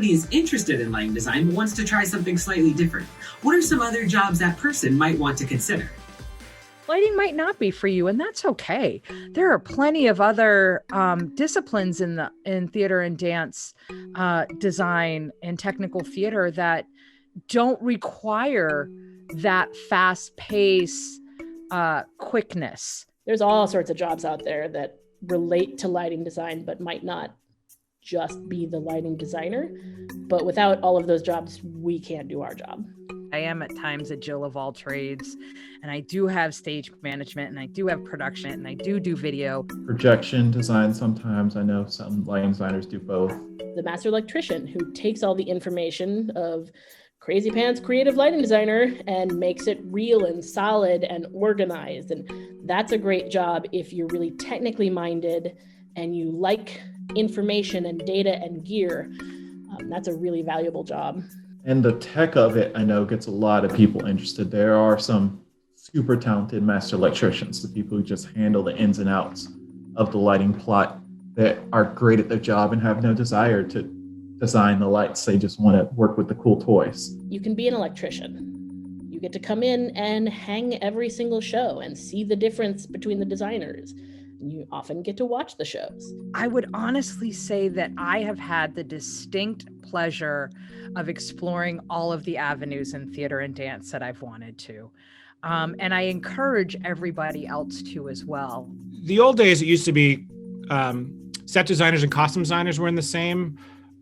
somebody is interested in lighting design but wants to try something slightly different, what are some other jobs that person might want to consider? Lighting might not be for you, and that's okay. There are plenty of other disciplines in theater and dance design and technical theater that don't require that fast pace, quickness. There's all sorts of jobs out there that relate to lighting design, but might not just be the lighting designer. But without all of those jobs, we can't do our job. I am at times a Jill of all trades, and I do have stage management, and I do have production, and I do video. Projection design sometimes. I know some lighting designers do both. The master electrician, who takes all the information of crazy pants creative lighting designer and makes it real and solid and organized. And that's a great job if you're really technically minded and you like information and data and gear. That's a really valuable job. And the tech of it, I know, gets a lot of people interested. There are some super talented master electricians, the people who just handle the ins and outs of the lighting plot, that are great at their job and have no desire to design the lights. They just want to work with the cool toys. You can be an electrician. You get to come in and hang every single show and see the difference between the designers. You often get to watch the shows. I would honestly say that I have had the distinct pleasure of exploring all of the avenues in theater and dance that I've wanted to. And I encourage everybody else to as well. The old days, it used to be set designers and costume designers were in the same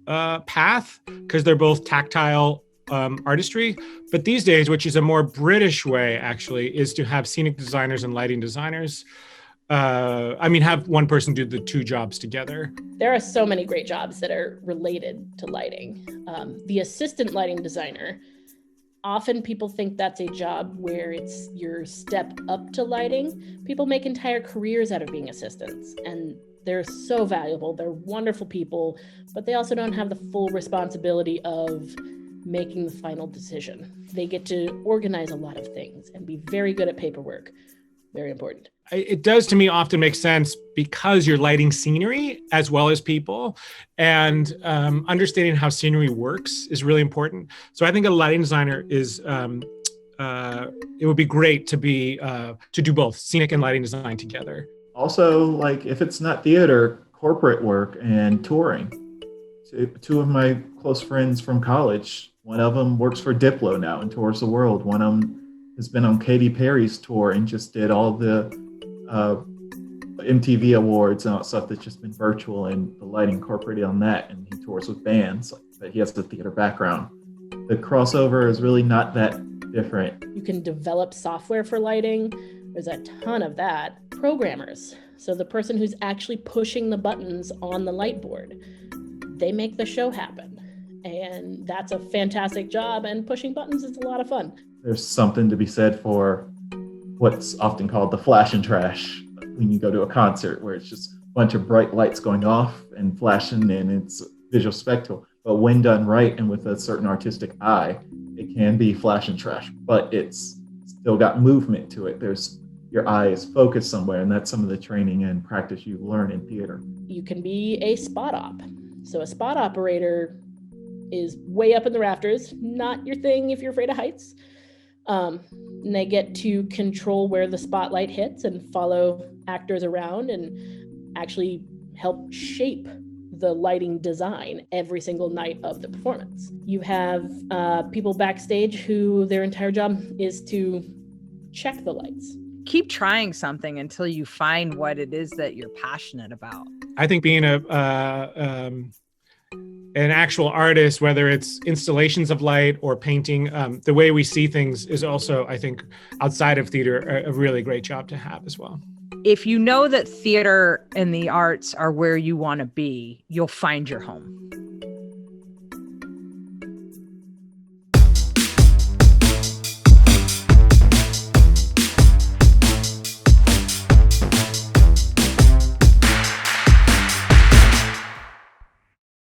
path because they're both tactile artistry. But these days, which is a more British way, actually, is to have scenic designers and lighting designers. Have one person do the two jobs together. There are so many great jobs that are related to lighting. The assistant lighting designer, often people think that's a job where it's your step up to lighting. People make entire careers out of being assistants, and they're so valuable. They're wonderful people, but they also don't have the full responsibility of making the final decision. They get to organize a lot of things and be very good at paperwork. Very important. It does, to me, often make sense because you're lighting scenery as well as people, and understanding how scenery works is really important. So I think a lighting designer is, it would be great to do both scenic and lighting design together. Also, like if it's not theater, corporate work and touring. Two of my close friends from college, one of them works for Diplo now and tours the world. One of them has been on Katy Perry's tour and just did all the MTV awards and all that stuff that's just been virtual, and the lighting incorporated on that. And he tours with bands, but he has the theater background. The crossover is really not that different. You can develop software for lighting. There's a ton of that. Programmers. So the person who's actually pushing the buttons on the light board, they make the show happen. And that's a fantastic job, and pushing buttons is a lot of fun. There's something to be said for what's often called the flash and trash when you go to a concert, where it's just a bunch of bright lights going off and flashing, and it's visual spectacle. But when done right and with a certain artistic eye, it can be flash and trash, but it's still got movement to it. Your eye is focused somewhere, and that's some of the training and practice you learn in theater. You can be a spot op. So a spot operator is way up in the rafters, not your thing if you're afraid of heights. And they get to control where the spotlight hits and follow actors around and actually help shape the lighting design every single night of the performance. You have people backstage who their entire job is to check the lights. Keep trying something until you find what it is that you're passionate about. I think being an actual artist, whether it's installations of light or painting, the way we see things is also, I think, outside of theater, a really great job to have as well. If you know that theater and the arts are where you want to be, you'll find your home.